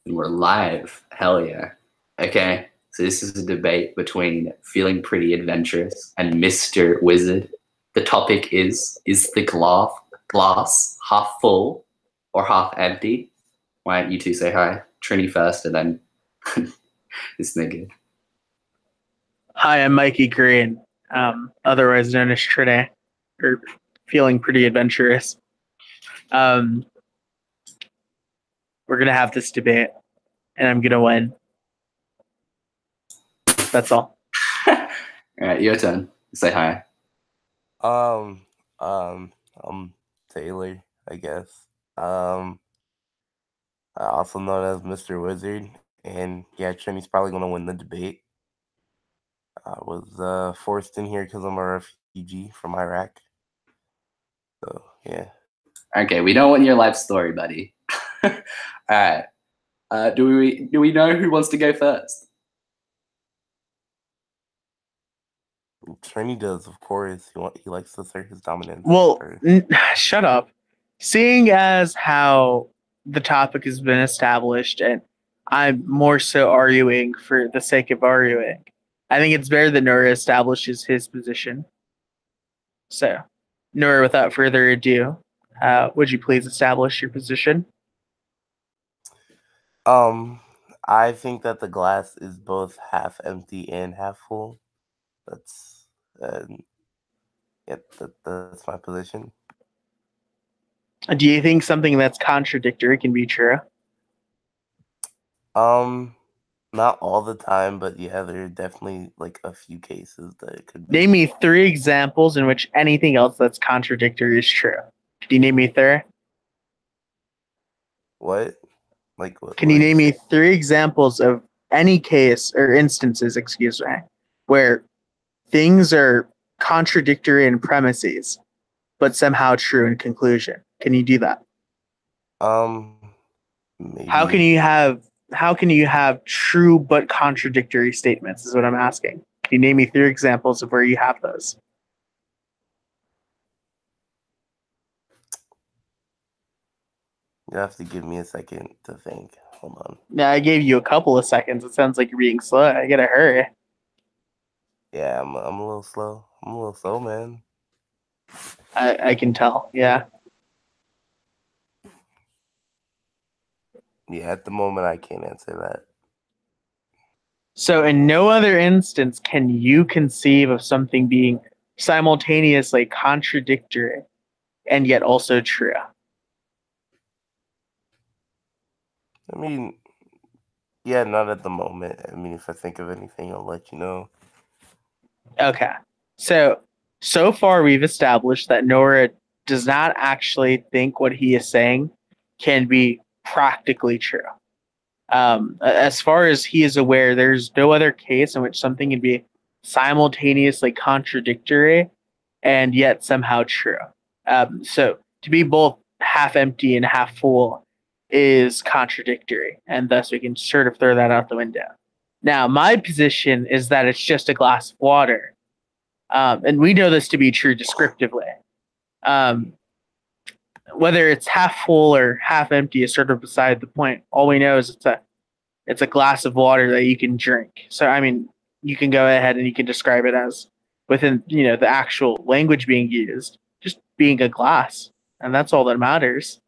And we're live. Hell yeah. Okay, so this is a debate between Feeling Pretty Adventurous and Mr. Wizard. The topic is the glass half full or half empty? Why don't you two say hi? Trini first and then this nigga. Hi, I'm Mikey Green, otherwise known as Trinity, or Feeling Pretty Adventurous. We're going to have this debate, and I'm going to win. That's all. All right, your turn. Say hi. I'm Taylor, I guess. Also known as Mr.Wizard. And yeah, Trini's probably gonna win the debate. I was forced in here because I'm a refugee from Iraq. So yeah. Okay, we don't want your life story, buddy. All right. Do we know who wants to go first? Trini does, of course. He likes to assert his dominance. Well, shut up. Seeing as how the topic has been established, and I'm more so arguing for the sake of arguing, I think it's better that Nora establishes his position. So, Nora, without further ado, would you please establish your position? I think that the glass is both half empty and half full. That's my position. Do you think something that's contradictory can be true? Not all the time, but yeah, there are definitely like a few cases that it could be. Name me 3 examples in which anything else that's contradictory is true. Can you name me 3? What? Like what? Can you name me 3 examples of any case or instances, where things are contradictory in premises, but somehow true in conclusion? Can you do that? Maybe. How can you have true but contradictory statements is what I'm asking. Can you name me 3 examples of where you have those? You have to give me a second to think. Hold on. Yeah, I gave you a couple of seconds. It sounds like you're being slow. I gotta hurry. Yeah, I'm a little slow. I'm a little slow, man. I can tell. Yeah. Yeah, at the moment I can't answer that. So in no other instance can you conceive of something being simultaneously contradictory and yet also true. I mean, yeah, not at the moment. I mean, if I think of anything, I'll let you know. Okay. So far we've established that Nora does not actually think what he is saying can be practically true. As far as he is aware, there's no other case in which something can be simultaneously contradictory and yet somehow true. So to be both half empty and half full is contradictory, and thus we can sort of throw that out the window. Now, my position is that it's just a glass of water, and we know this to be true descriptively. Whether it's half full or half empty is sort of beside the point. All we know is it's a glass of water that you can drink. So, I mean, you can go ahead and you can describe it as within, the actual language being used, just being a glass, and that's all that matters.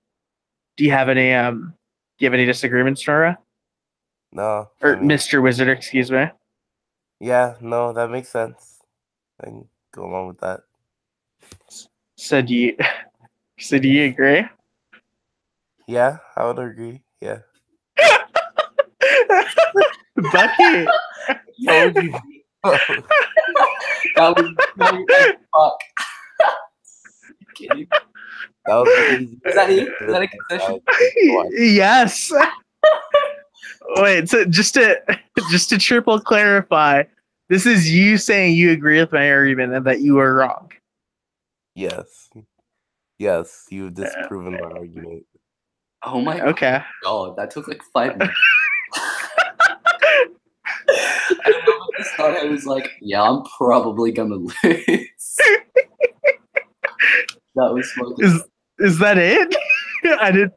Do you have any disagreements, Nora? No. Or Mr. Wizard, excuse me. Yeah, no, that makes sense. I can go along with that. So do you agree? Yeah, I would agree. Yeah. Bucky. That was fuck. You kidding? That was easy. Is that you? Is that a concession? Yes. Wait, so just to triple clarify, this is you saying you agree with my argument and that you are wrong. Yes. Yes, you've disproven my argument. Oh my god, that took like 5 minutes. I remember at the start I was like, yeah, I'm probably gonna lose. That was fucking... Is that it? I didn't.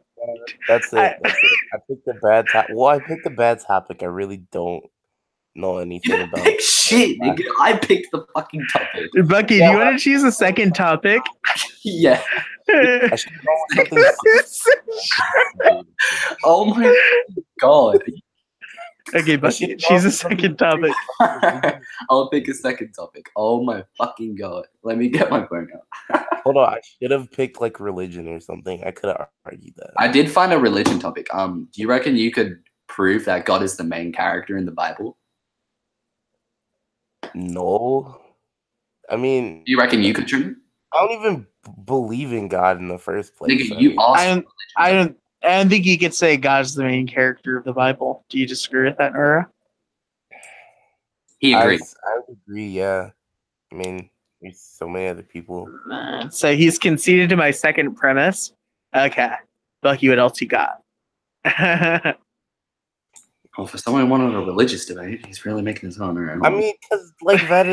That's it. I picked a bad topic. Well, I picked a bad topic. I really don't know You anything didn't about pick shit, nigga. I picked the fucking topic. Bucky, do you want to choose a second topic? Yeah. I should have gone with something. Oh my god. Okay, Bucky, choose a second topic. I'll pick a second topic. Oh my fucking god. Let me get my phone out. Hold on, I should have picked like religion or something. I could have argued that. I did find a religion topic. Do you reckon you could prove that God is the main character in the Bible? No. I mean, Do you reckon you could, Trim? I don't even believe in God in the first place. Nigga, you asked. I don't think you could say God's the main character of the Bible. Do you disagree with that, Nora? He agreed. I would agree, yeah. I mean, there's so many other people. So he's conceded to my second premise. Okay. Bucky, what else you got? Well, for someone who wanted a religious debate, he's really making his own. Right? I mean, because like that's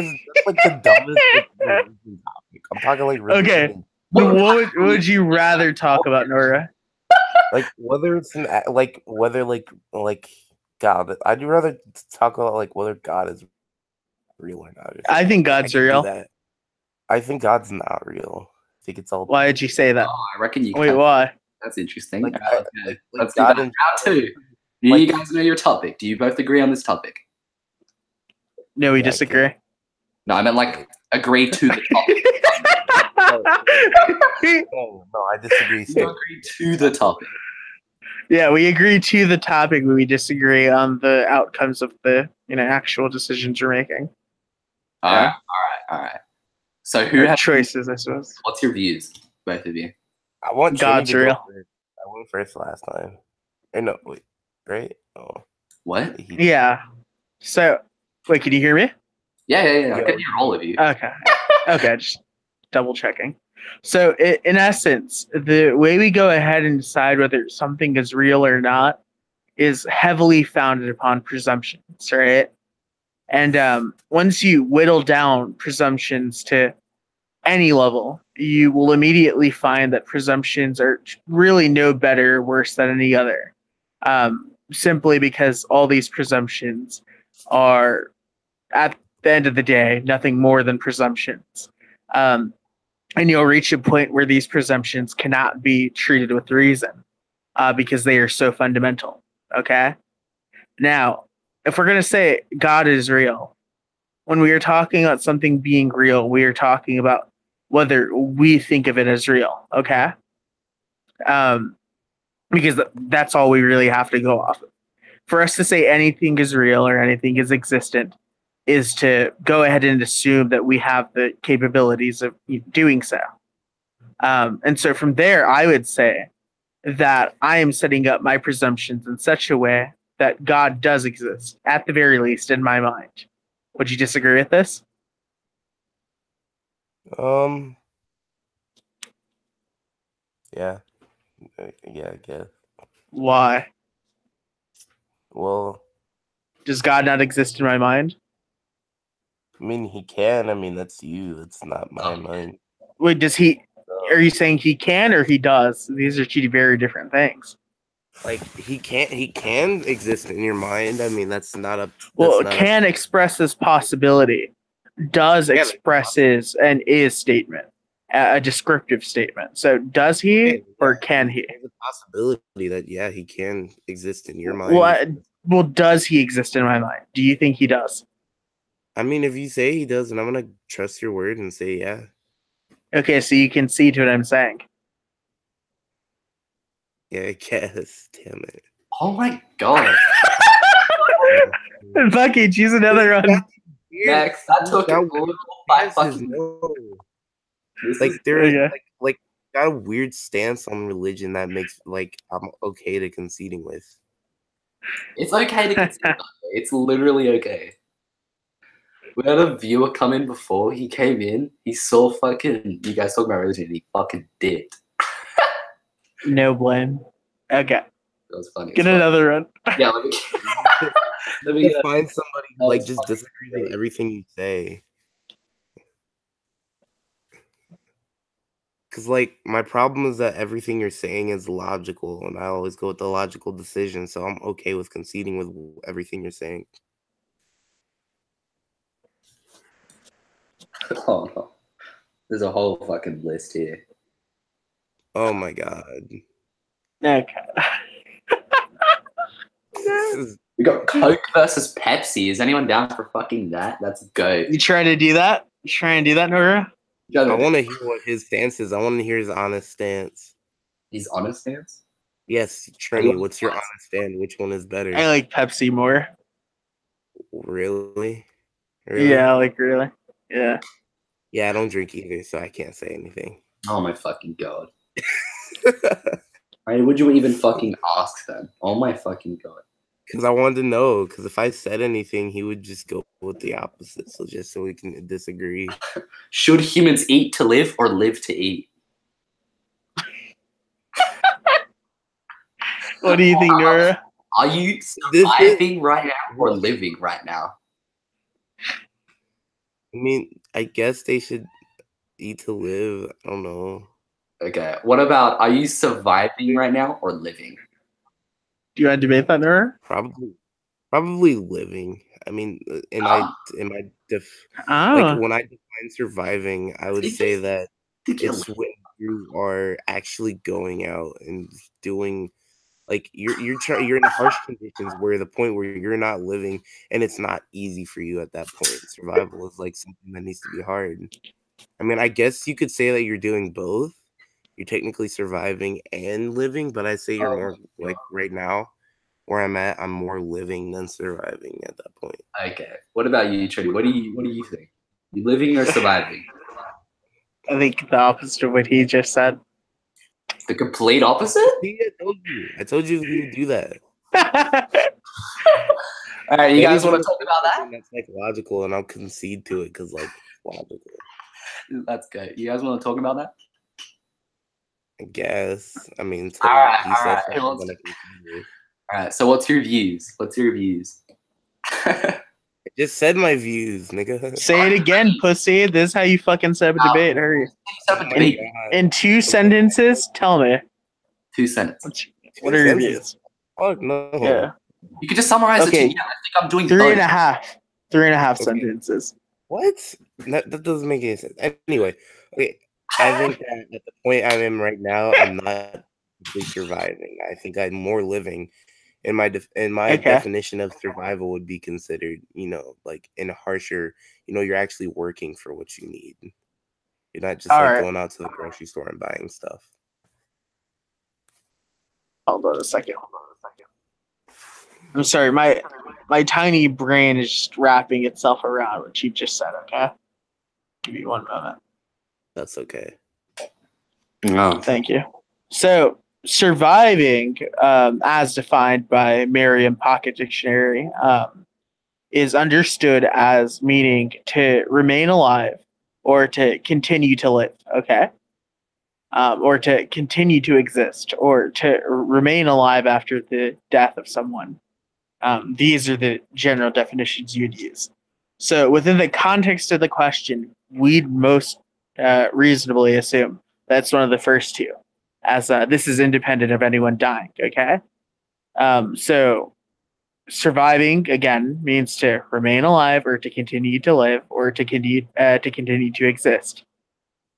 like the dumbest like, religion topic. I'm talking like religion. Okay. What would you rather talk about, Nora? Like whether it's whether God. I'd rather talk about like whether God is real or not. I think God's real. I think God's not real. I think it's all. Why did you say that? Oh, I reckon you. Wait, why? That's interesting. Like, Let's do God that. and Round two. Do you guys know your topic? Do you both agree on this topic? No, we disagree. No, I meant like agree to the topic. No, I disagree. You agree to the topic. Yeah, we agree to the topic, but we disagree on the outcomes of the actual decisions you're making. All right. So who has choices? I suppose. What's your views, both of you? I want God's real. I went first last time. Or no, wait, right? Oh, what? Yeah. So, wait, can you hear me? Yeah. I can hear all of you. Okay, just double checking. So, in essence, the way we go ahead and decide whether something is real or not is heavily founded upon presumptions, right? And once you whittle down presumptions to any level, you will immediately find that presumptions are really no better or worse than any other. Simply because all these presumptions are, at the end of the day, nothing more than presumptions. And you'll reach a point where these presumptions cannot be treated with reason because they are so fundamental. Okay? Now, if we're going to say God is real, when we are talking about something being real, we are talking about whether we think of it as real. Okay? Because that's all we really have to go off of. For us to say anything is real or anything is existent is to go ahead and assume that we have the capabilities of doing so. And so from there, I would say that I am setting up my presumptions in such a way that God does exist, at the very least, in my mind. Would you disagree with this? Yeah. Yeah, I guess. Why? Well, does God not exist in my mind? I mean, he can. I mean, that's you. It's not my mind. Wait, does he? Are you saying he can or he does? These are two very different things. Like he can exist in your mind. I mean, that's not a. Well, can expresses possibility. Does expresses an is statement, a descriptive statement. So does he or can he? There's a possibility that he can exist in your mind. Well, does he exist in my mind? Do you think he does? I mean, if you say he does, and I'm gonna trust your word and say yeah. Okay, so you can see to what I'm saying. Yeah, I guess. Damn it. Oh my god. Bucky, choose another one. Next, that took a little 5 fucking. Like they're like got a weird stance on religion that makes I'm okay to conceding with. It's okay to concede. It's literally okay. We had a viewer come in before. He came in. He saw fucking you guys talking about religion. And he fucking dipped. No blame. Okay. That was funny. Get another one. Yeah, let me find somebody just disagree with everything you say. Because, like, my problem is that everything you're saying is logical, and I always go with the logical decision, so I'm okay with conceding with everything you're saying. Oh, no. There's a whole fucking list here. Oh my god. Okay. This is, We got Coke versus Pepsi. Is anyone down for fucking that? That's goat. You trying to do that? You trying to do that, Nora? I want to hear what his stance is. I want to hear his honest stance. His honest stance? Yes, Trini, what's your honest stand? Which one is better? I like Pepsi more. Really? Yeah, like really. Yeah. Yeah, I don't drink either, so I can't say anything. Oh my fucking god. Why would you even fucking ask then? Oh my fucking god. Because I wanted to know, because if I said anything, he would just go with the opposite. So just so we can disagree. Should humans eat to live or live to eat? What do you think, Nora? Are you surviving right now or living right now? I mean, I guess they should eat to live. I don't know. Okay. What about, are you surviving right now or living? Do you want to debate that, Nora? Probably living. I mean, like when I define surviving, I would say that it's when you are actually going out and doing, like, you're in harsh conditions where the point where you're not living and it's not easy for you at that point. Survival is like something that needs to be hard. I mean, I guess you could say that you're doing both. You're technically surviving and living, but I say you're more like right now where I'm at. I'm more living than surviving at that point. Okay. What about you, Trini? What do you think? You living or surviving? I think the opposite of what he just said. The complete opposite? I told you we would do that. All right, you guys want to talk about that? That's like logical, and I'll concede to it because like logical. That's good. You guys want to talk about that? I guess. I mean, all right. All right. So, what's your views? I just said my views, nigga. Say it again, pussy. This is how you fucking set up a debate. Hurry. In 2 sentences, tell me. 2 sentences. What are your views? Oh no. Yeah. You could just summarize it. I think I'm doing 3.5. 3.5 sentences. What? That doesn't make any sense. Anyway, okay. I think that at the point I'm in right now, I'm not surviving. I think I'm more living. In my definition of survival would be considered, like in a harsher, you're actually working for what you need. You're not just going out to the grocery store and buying stuff. Hold on a second. I'm sorry, my tiny brain is just wrapping itself around what you just said, okay? Give me 1 moment. That's okay. No. Thank you. So, surviving, as defined by Merriam Pocket Dictionary, is understood as meaning to remain alive or to continue to live, okay? Or to continue to exist or to remain alive after the death of someone. These are the general definitions you'd use. So within the context of the question, we'd most reasonably assume that's one of the first 2, as this is independent of anyone dying, okay? So surviving, again, means to remain alive or to continue to live or to continue to exist.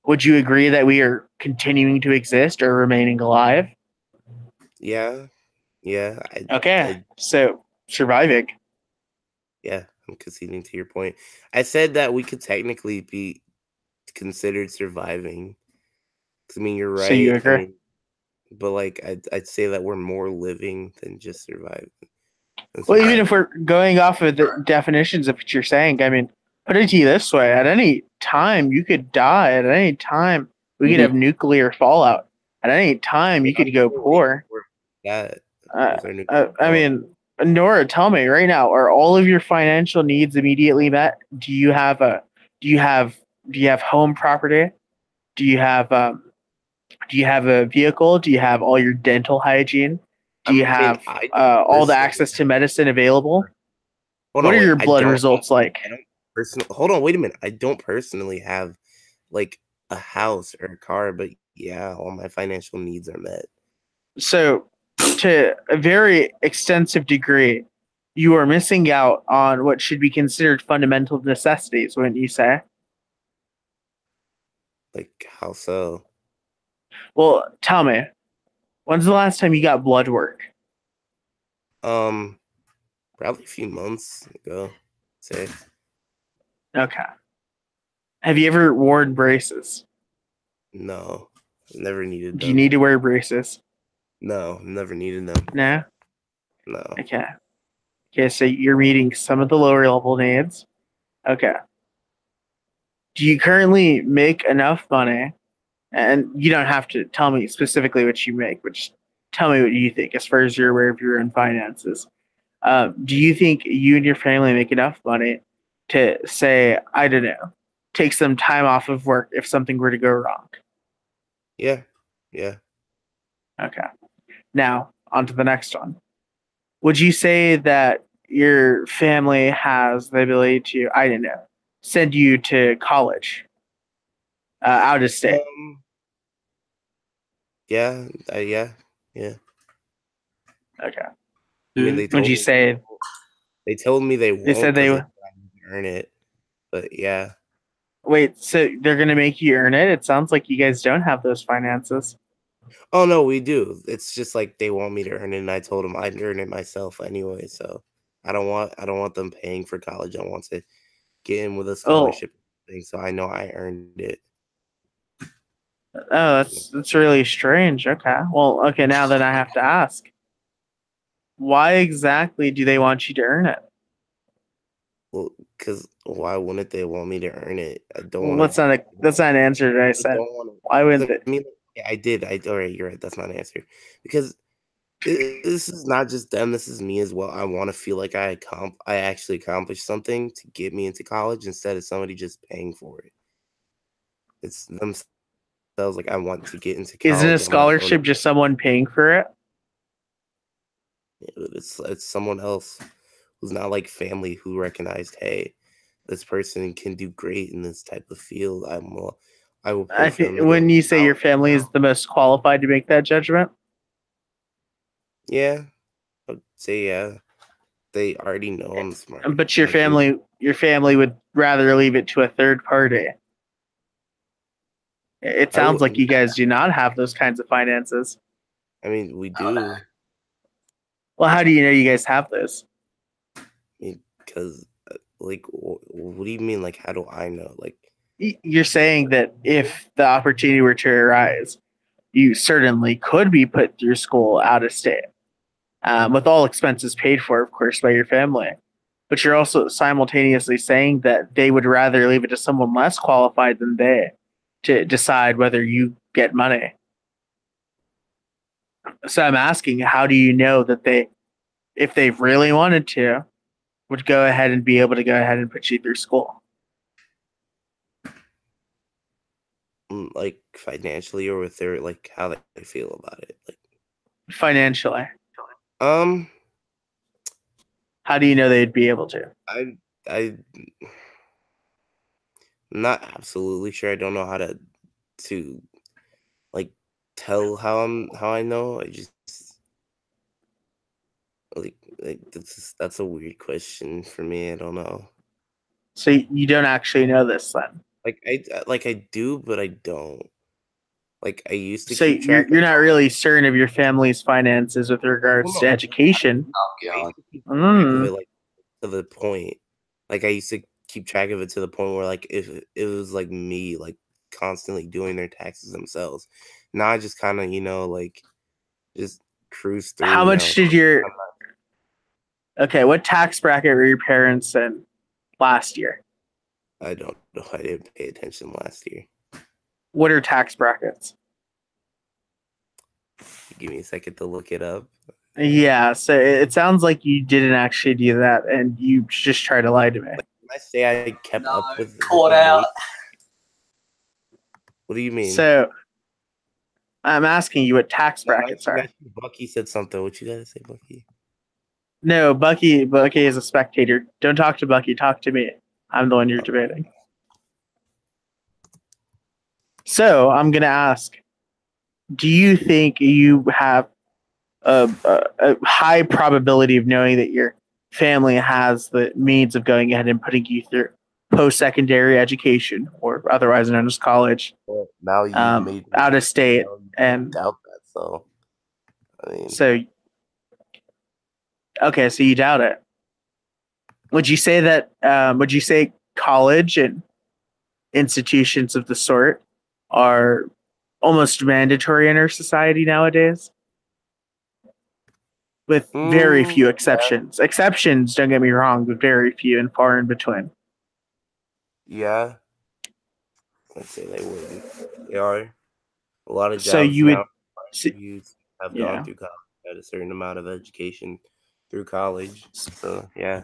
Would you agree that we are continuing to exist or remaining alive? Yeah. So surviving. Yeah, I'm conceding to your point. I said that we could technically be considered surviving. I mean, you're right. So you agree? But like, I'd say that we're more living than just surviving. Well, even if we're going off of the definitions of what you're saying, I mean, put it to you this way: at any time, you could die. At any time, we could have nuclear fallout. At any time, you could go poor. I mean, Nora, tell me right now: are all of your financial needs immediately met? Do you have home property? Do you have a vehicle? Do you have all your dental hygiene? Do you have all the access to medicine available? What are your blood results like? Hold on, wait a minute. I don't personally have like a house or a car, but yeah, all my financial needs are met. So, to a very extensive degree, you are missing out on what should be considered fundamental necessities, wouldn't you say? Like, how so? Well, tell me, when's the last time you got blood work? Probably a few months ago, say. Okay. Have you ever worn braces? No, never needed Do you them. need to wear braces? No, never needed them. No? No. Okay. Okay, so you're meeting some of the lower level needs. Okay. Do you currently make enough money? And you don't have to tell me specifically what you make, but just tell me what you think as far as you're aware of your own finances. Do you think you and your family make enough money to say, I don't know, take some time off of work if something were to go wrong? Yeah. Okay. Now, on to the next one. Would you say that your family has the ability to, I don't know, send you to college out of state? Yeah. Yeah. Okay. I mean, they Would told you me say they told me they won't they said because they they earn it. But yeah. wait? So they're gonna make you earn it? It sounds like you guys don't have those finances. Oh no, we do. It's just like they want me to earn it, and I told them I'd earn it myself anyway. So I don't want them paying for college. I want to get in with a Oh, scholarship thing, so I know I earned it. that's really strange. Okay. Well, okay. Now then, I have to ask, why exactly do they want you to earn it? Well, because why wouldn't they want me to earn it? I don't Well, want to. that's not an answer that I I said. don't want to. Why wouldn't they? I mean, yeah, I did. All right, you're right. That's not an answer because this is not just them. This is me as well. I want to feel like I actually accomplished something to get me into college instead of somebody just paying for it. It's themselves. Like I want to get into college. Isn't a I'm not going scholarship just someone paying for it? it's someone else who's not like family who recognized, hey, this person can do great in this type of field. I will pay I for them think to go when to you say your college. family is the most qualified to make that judgment, Yeah, I'd say yeah. They already know I'm smart. but your Like, they- family would rather leave it to a third party. It I sounds like wouldn't. you guys do not have those kinds of finances. I mean, we do. Well, how do you know you guys have those? Because, like, what do you mean? Like, how do I know? Like, You're saying that if the opportunity were to arise, you certainly could be put through school out of state, with all expenses paid for, of course, by your family. But you're also simultaneously saying that they would rather leave it to someone less qualified than they to decide whether you get money. So I'm asking, how do you know that they, if they really wanted to, would go ahead and be able to go ahead and put you through school? like financially or with their like how they feel about it. Like, Financially. um, How do you know they'd be able to? I'm not absolutely sure. I don't know how to like tell how I know. I just like that's a weird question for me. I don't know. So you don't actually know this then. I do, but I don't. Like I used to So keep track you're of. not really certain of your family's finances with regards Well, to no, education. Oh I god. used to keep track of it Mm. like to the point. Like I used to keep track of it to the point where like if it was like me like constantly doing their taxes themselves. Now I just kind of like just cruise How through now. much did your okay? What tax bracket were your parents in last year? I don't know. I didn't pay attention last year. What are tax brackets? Give me a second to look it up. Yeah, so it sounds like you didn't actually do that, and you just try to lie to me. Can I say I kept up with caught the out. rate? What do you mean? So I'm asking you what tax brackets are. Bucky said something. What you gotta say, Bucky? No, Bucky is a spectator. Don't talk to Bucky. Talk to me. I'm the one you're debating. So I'm gonna ask, do you think you have a high probability of knowing that your family has the means of going ahead and putting you through post-secondary education, or otherwise known as college, Well, now you've made me, out of state? now you And doubt that. So I mean, so, okay, so you doubt it. Would you say that? Would you say college and institutions of the sort are almost mandatory in our society nowadays, with very few yeah, exceptions? Exceptions, don't get me wrong, but very few and far in between. yeah. I'd say they wouldn't. They are. A lot of So jobs you now would, so, you have gone yeah. through college, had a certain amount of education through college. So yeah.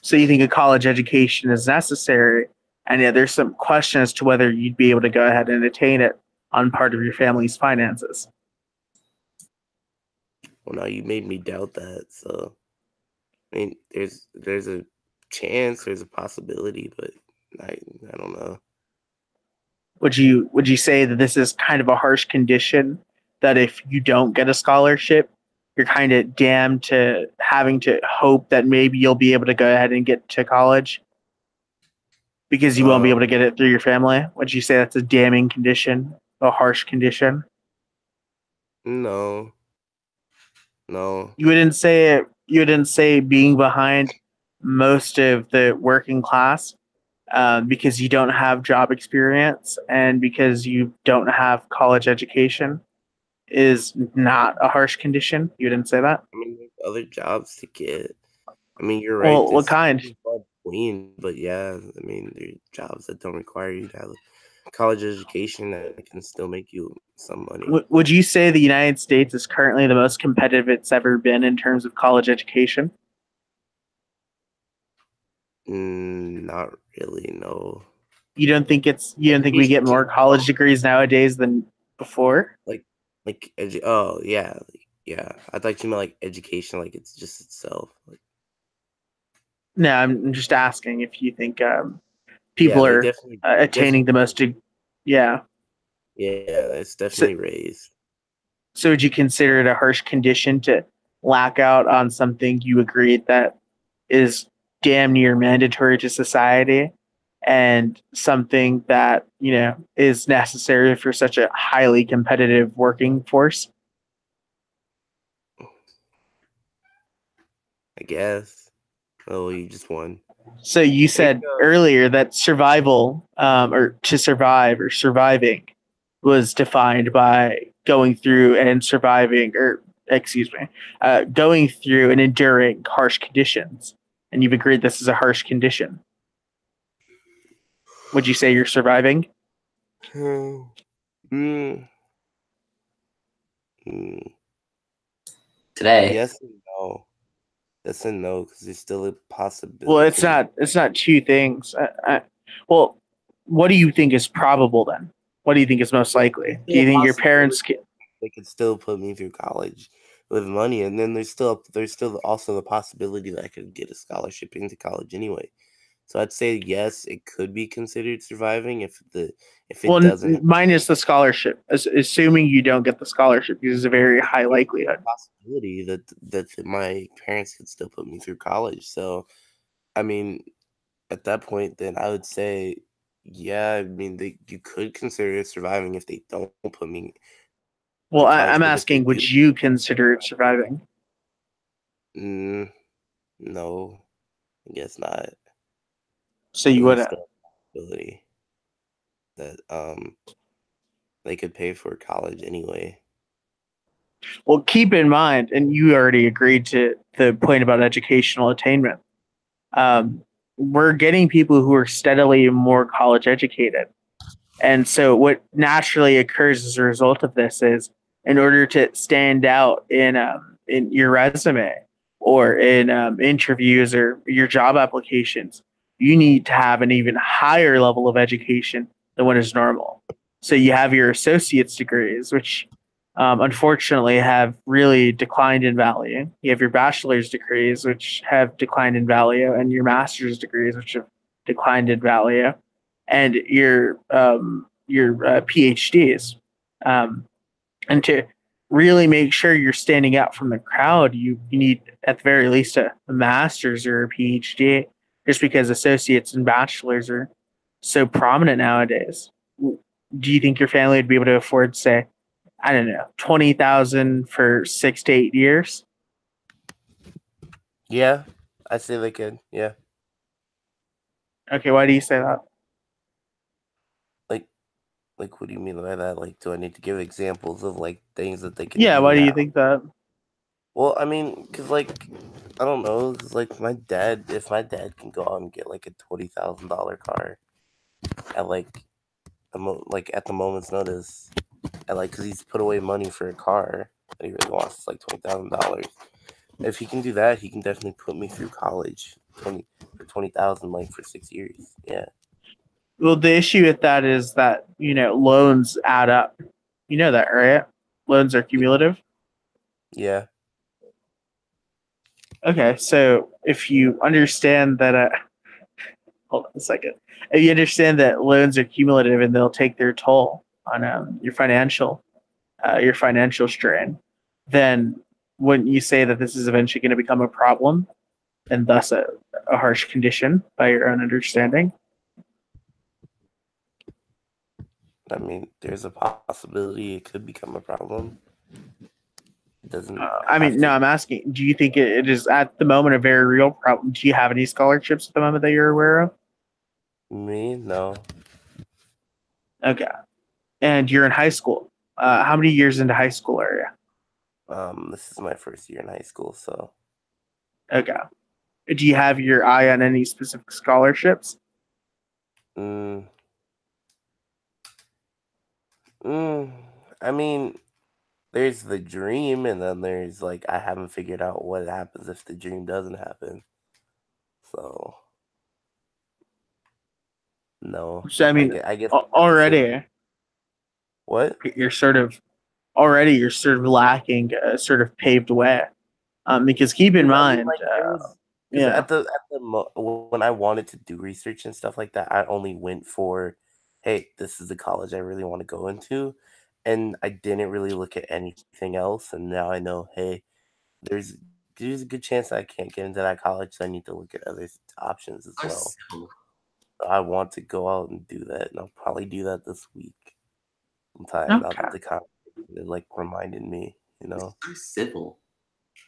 So you think a college education is necessary, and yeah, there's some question as to whether you'd be able to go ahead and attain it on part of your family's finances. Well, now you made me doubt that. So I mean, there's a chance, there's a possibility, but I don't know. Would you say that this is kind of a harsh condition, that if you don't get a scholarship, you're kind of damned to having to hope that maybe you'll be able to go ahead and get to college because you won't be able to Um, get it through your family? Would you say that's a damning condition, a harsh condition? no, no. You wouldn't say being behind most of the working class, because you don't have job experience and because you don't have college education, is not a harsh condition? You didn't say that? I mean, there's other jobs to get. I mean, you're right. Well, what There's kind? between, but yeah, I mean, there's jobs that don't require you to have a college education that can still make you some money. Would you say the United States is currently the most competitive it's ever been in terms of college education? Not really. No. You don't think we get more college degrees nowadays than before? Oh yeah, yeah. I thought you meant like education, like it's just itself. Like, No, I'm just asking if you think yeah, people they are definitely, attaining the most. Yeah. yeah, it's So, definitely raised. so would you consider it a harsh condition to lack out on something you agreed that is damn near mandatory to society, and something that, is necessary for such a highly competitive working force? I guess. Oh, you just won. So you There you said go. earlier that survival, or to survive, or surviving, was defined by going through and surviving, or excuse me, going through and enduring harsh conditions. And you've agreed this is a harsh condition. Would you say you're surviving? Hmm. Mm, mm. Today, Yes and no. Yes and no, because there's still a Well, possibility. it's not two things. Well, what do you think is probable then? What do you think is most likely? Do you think your parents can? They could still put me through college with money, and then there's still also the possibility that I could get a scholarship into college anyway. So I'd say yes, it could be considered surviving if it Well, doesn't have minus the scholarship, assuming you don't get the scholarship, because it's a very high likelihood. the possibility that my parents could still put me through college. So I mean, at that point, then I would say, yeah. I mean, you could consider it surviving if they don't put me Well, through college, I'm but if they asking, do, would you consider it surviving? mm, no, I guess not. So you Because there's wouldn't. still a possibility that they could pay for college anyway. Well, keep in mind, and you already agreed to the point about educational attainment. We're getting people who are steadily more college educated. And so what naturally occurs as a result of this is, in order to stand out in your resume, or in interviews or your job applications, you need to have an even higher level of education than what is normal. So you have your associate's degrees, which unfortunately have really declined in value. You have your bachelor's degrees, which have declined in value, and your master's degrees, which have declined in value, and your PhDs. And to really make sure you're standing out from the crowd, you need at the very least a master's or a PhD, just because associates and bachelors are so prominent nowadays. Do you think your family would be able to afford, say, I don't know, 20,000 for 6 to 8 years? Yeah, I say they could. Yeah. Okay, why do you say that? Like, what do you mean by that? Like, do I need to give examples of like things that they can Yeah, do why do now? you think that? Well, I mean, cause like, I don't know, cause like if my dad can go out and get like a $20,000 car at like like at the moment's notice, and like, cause he's put away money for a car that he really wants, it's like $20,000. If he can do that, he can definitely put me through college, 20,000 like for 6 years. Yeah. Well, the issue with that is that, loans add up. You know that, right? Loans are cumulative. Yeah. Okay, so if you understand that, hold on a second. If you understand that loans are cumulative and they'll take their toll on your financial strain, then wouldn't you say that this is eventually going to become a problem and thus a harsh condition by your own understanding? I mean, there's a possibility it could become a problem. It doesn't I have mean, no, to. I'm asking, do you think it is at the moment a very real problem? Do you have any scholarships at the moment that you're aware of? Me? No. Okay. And you're in high school. How many years into high school are This is my first year in high school, so you? Okay. Do you have your eye on any specific scholarships? mm, I mean, there's the dream, and then there's like I haven't figured out what happens if the dream doesn't happen. So no, So I mean, I guess already what? you're sort of lacking a sort of paved way. Because keep in I mean, mind, like because yeah, when I wanted to do research and stuff like that, I only went for, hey, this is the college I really want to go into, and I didn't really look at anything else. And now I know, hey, there's there's a good chance that I can't get into that college, so I need to look at other options as So well. civil. So I want to go out and do that, and I'll probably do that this week sometime. Now okay. that the conversation like reminded me, you know. So civil.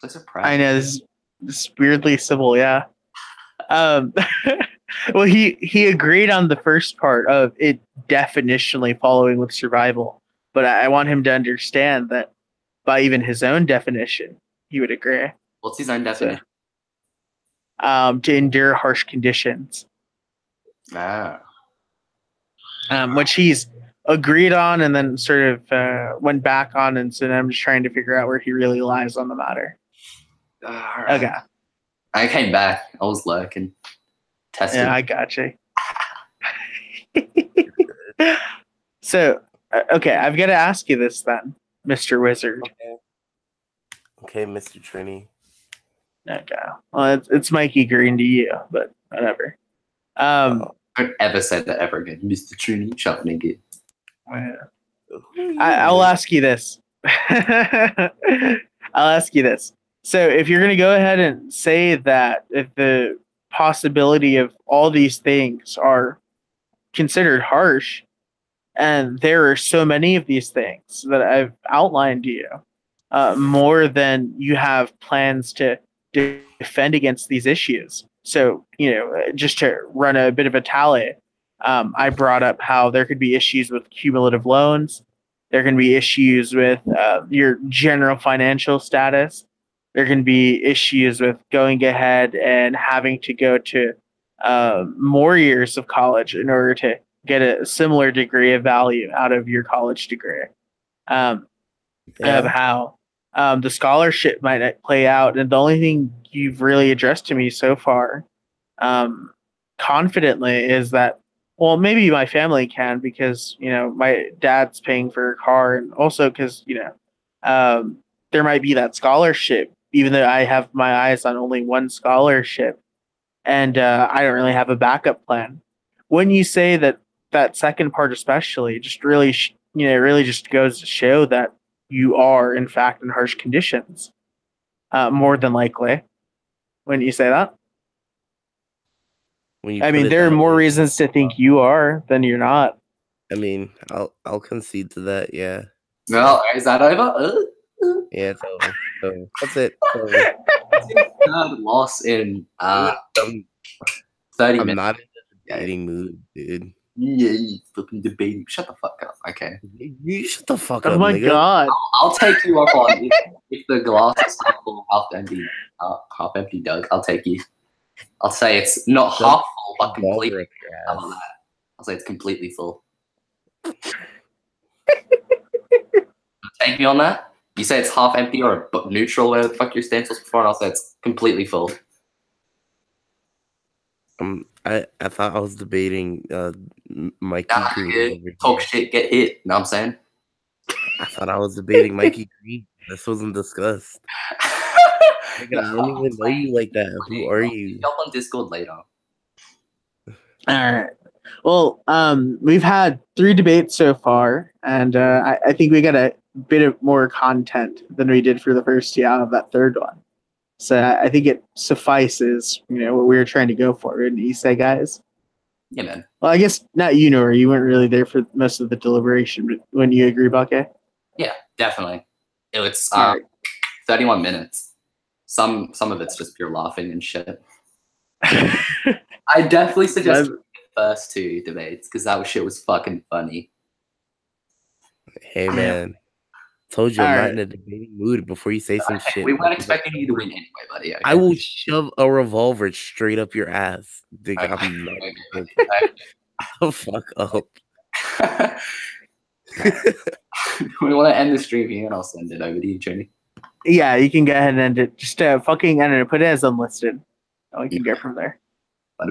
So I surprised. know this is weirdly civil, yeah. Um, well, he agreed on the first part of it definitionally following with survival, but I want him to understand that by even his own definition, he would agree. What's his own So, definition? to endure harsh conditions, Ah. which he's agreed on and then sort of went back on, and so I'm just trying to figure out where he really lies on the matter. All right. Okay, I came back. I was lurking. Testing. yeah, I got you. So, okay, I've got to ask you this then, Mr. Wizard. Okay, Mr. Trini. Okay, well, it's Mikey Green to you, but whatever. Don't ever say that ever again. Mr. Trini, shut up, nigga. I'll ask you this. I'll ask you this. So, if you're going to go ahead and say that if the possibility of all these things are considered harsh, and there are so many of these things that I've outlined to you, more than you have plans to defend against these issues. So, just to run a bit of a tally, I brought up how there could be issues with cumulative loans. There can be issues with your general financial status. There can be issues with going ahead and having to go to more years of college in order to get a similar degree of value out of your college degree. Of how the scholarship might not play out. And the only thing you've really addressed to me so far confidently is that, well, maybe my family can because, my dad's paying for a car, and also because, there might be that scholarship, even though I have my eyes on only one scholarship, and I don't really have a backup plan. When you say that second part, especially, just really, really just goes to show that you are, in fact, in harsh conditions. More than likely. Wouldn't you say that? When you I put mean, it there are that more way, reasons to think you are than you're not. I mean, I'll concede to that. Yeah, Well, is that over? yeah, it's over. So that's it. It's over. Third loss in Dude, 30 I'm minutes. not in the debating mood, dude. Yeah, you flipping debating. Shut the fuck up. Okay. You shut the fuck Oh up, my nigga. god. I'll take you up on if the glass is half full, half empty, Doug. I'll take you. I'll say it's not half full, but completely. Rip your How about ass. that? I'll say it's completely full. Take me on that? You say it's half empty or neutral, whatever the fuck your stance was before, and I'll say it's completely full. I thought I was debating Mikey Green. Over Talk here. shit, get hit. You know what I'm saying? I thought I was debating Mikey Green. This wasn't discussed. Nigga, I don't even know you like that. Who are you? Jump on Discord later. All right. Well, we've had 3 debates so far, and I think we got a bit of more content than we did for the first 2 out of that third one. So I think it suffices, what we were trying to go for. Wouldn't you say, guys? Yeah, man. Well, I guess not you, Nora. You weren't really there for most of the deliberation, but wouldn't you agree, Bucky? Yeah, definitely. It's All right. 31 minutes. Some of it's just pure laughing and shit. I definitely suggest the first 2 debates because that shit was fucking funny. Hey man, told you I'm All not right. in a debating mood before you say some shit. We weren't expecting you to win anyway, buddy. Okay? I will shove a revolver straight up your ass. Dig, Okay. I'm not. Okay. The fuck up. We want to end the stream here, and I'll send it over to you, Trini. Yeah, you can go ahead and end it. Just fucking end it. Put it as unlisted. And we can go from there.